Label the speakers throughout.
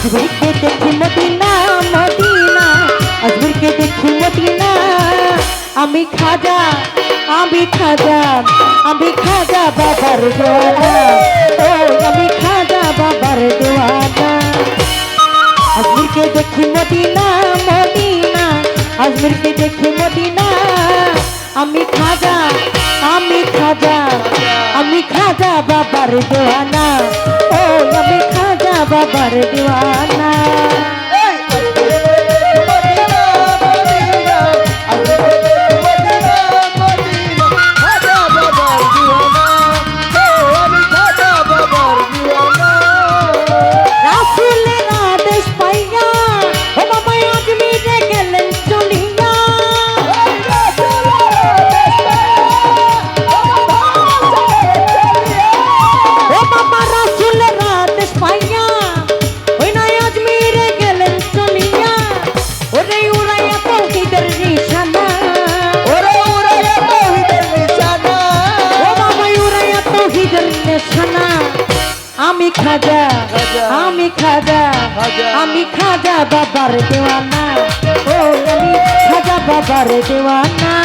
Speaker 1: আজমিরকে দেখি Medina Medina, আজমিরকে দেখি Medina. আমি খাজা আমি খাজা আমি খাজা বাবার দেওয়ানা, ও আমি খাজা বাবার দেওয়ানা। আজমিরকে দেখি মদিনা মদিনা, আজমিরকে দেখি মদিনা। আমি খাজা আমি খাজা আমি খাজা বাবার দেওয়ানা, ও আমি খাজা বাবার দেওয়ানা। আমি খাজা আমি খাজা আমি খাজা বাবার দেওয়ানা, ও আমি খাজা বাবার দেওয়ানা।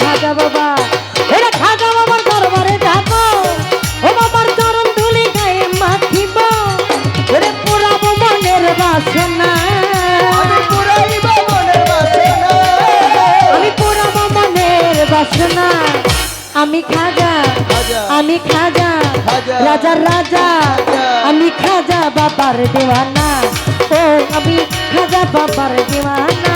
Speaker 1: খাজা বাবা এরা খাজা বাবার দরবারে যাব, ও বাবার চরণ ধুলি গায়ে মাখিব। ওরে পুরাবো মনের বাসনা, আমি পুরাইব মনের বাসনা, আমি পুরাবো মনের বাসনা। আমি খাজা আমি খাজা রাজার রাজা, আমি খাজা বাবার দেওয়ানা, ও আমি খাজা বাবার দেওয়ানা।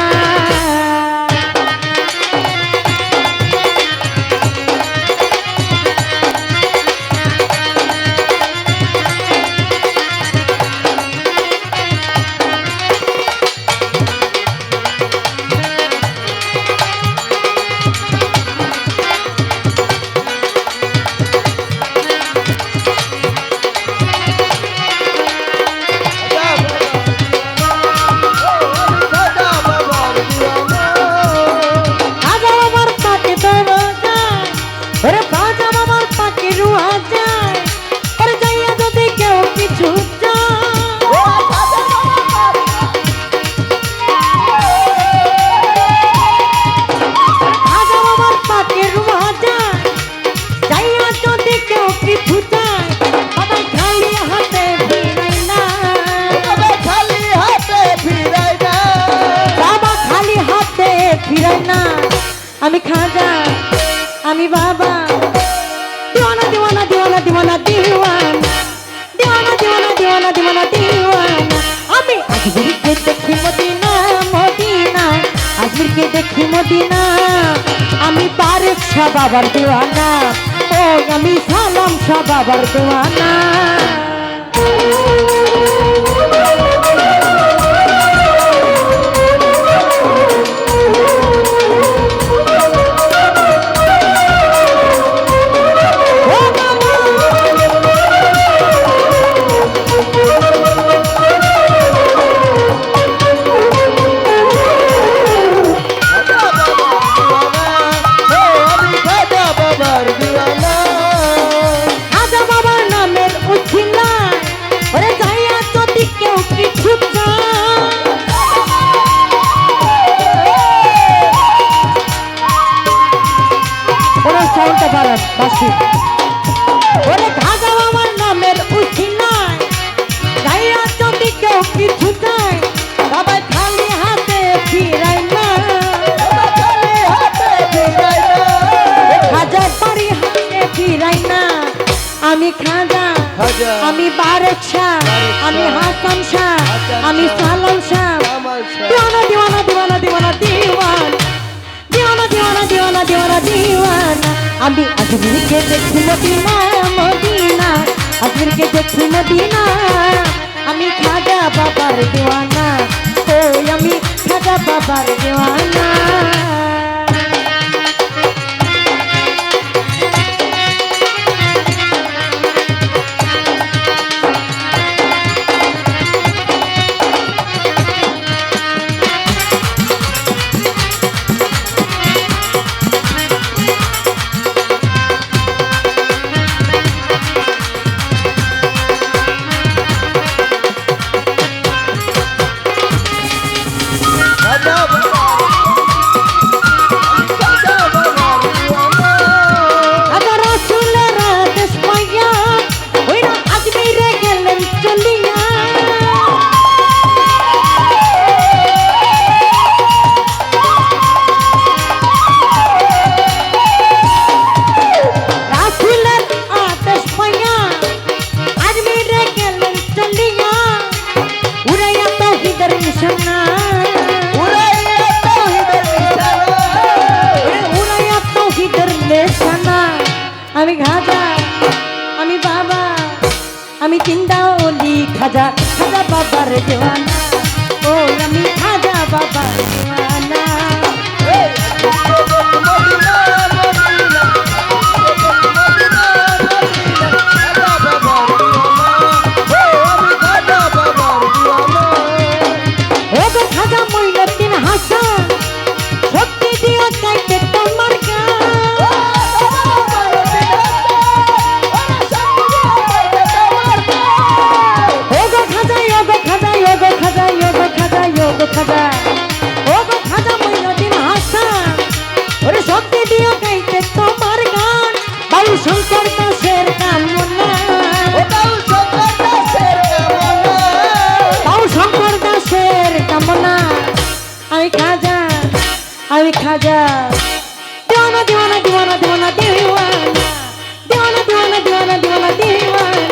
Speaker 1: আমি খাজা আমি বাবা দিওয়ানা দিওয়ানা দিওয়ানা দিওয়ানা দিওয়ানা দিওয়ানা দিওয়ানা দিওয়ানা দিওয়ানা দিওয়ানা। আমি আজমিরকে দেখি মদিনা মদিনা, আজমিরকে দেখি মদিনা। আমি বারেক শাহ বাবার দেওয়ানা, ও আমি সালাম শাহ বাবার দেওয়ানা। ওরে খাজা বাবার নামের উঠিনায় গাইয়া যদি কেউ কিছু চায়, সবাই খালি হাতে ফিরায় না, খাজার বাড়ি হাতে ফিরায় না। আমি খাজা আমি বারেক শাহ, আমি হাসান শাহ, আমি সালাম শাহ। দিওয়ানা দিওয়ানা দিওয়ানা দিওয়ানা দিওয়ান, দিওয়ানা দিওয়ানা দিওয়ানা দিওয়ানা দিওয়ানা। আমি আজমিরকে দেখি মদিনা মদিনা, আজমিরকে দেখি মদিনা। আমি খাজা বাবার দিওয়ানা, ও আমি খাজা বাবার দিওয়ানা। আমি খাজা, আমি বাবা, আমি চিন্তাওলি খাজা, খাজা বাবার দেওয়ানা। ও আমি খাজা বাবার দেওয়ানা। ও গো খাজা মঈনুদ্দিন হাসান, শক্তি দিয়া কাইতে তোমার খাজা। ও গো খাজা মঈনুদ্দিন হাসান, ওরে শক্তি দিয়া গাইতে তোমার গান। বাউল শঙ্কর দাসের কামনা, বাউল শঙ্কর দাসের কামনা, বাউল শঙ্কর দাসের কামনা। আমি খাজা, আমি খাজা। দিওয়ানা দিওয়ানা দিওয়ানা দিওয়ানা দিওয়ানা, দিওয়ানা দিওয়ানা দিওয়ানা দিওয়ানা দিওয়ানা।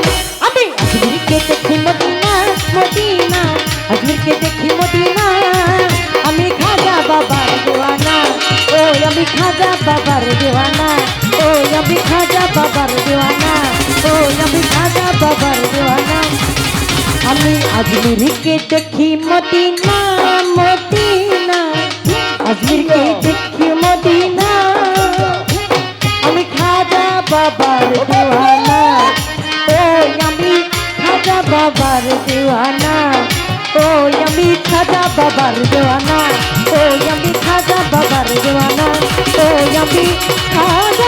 Speaker 1: আমি আজমিরকে দেখি মদিনা মদিনা, আজমিরকে দেখি মদিনা। আমি খাজা বাবার দেওয়ানা, ও আমি খাজা বাবার দেওয়ানা, ও আমি খাজা বাবার দেওয়ানা, ও আমি খাজা বাবার দেওয়ানা। আমি আজমিরকে দেখি মদিনা মদিনা, আজমিরকে দেখি মদিনা। আমি খাজা বাবার দেওয়ানা, ও আমি খাজা বাবার দেওয়ানা, ও আমি খাজা বাবার দেওয়ানা, ও আমি খাজা বাবার দেওয়ানা, ও আমি খাজা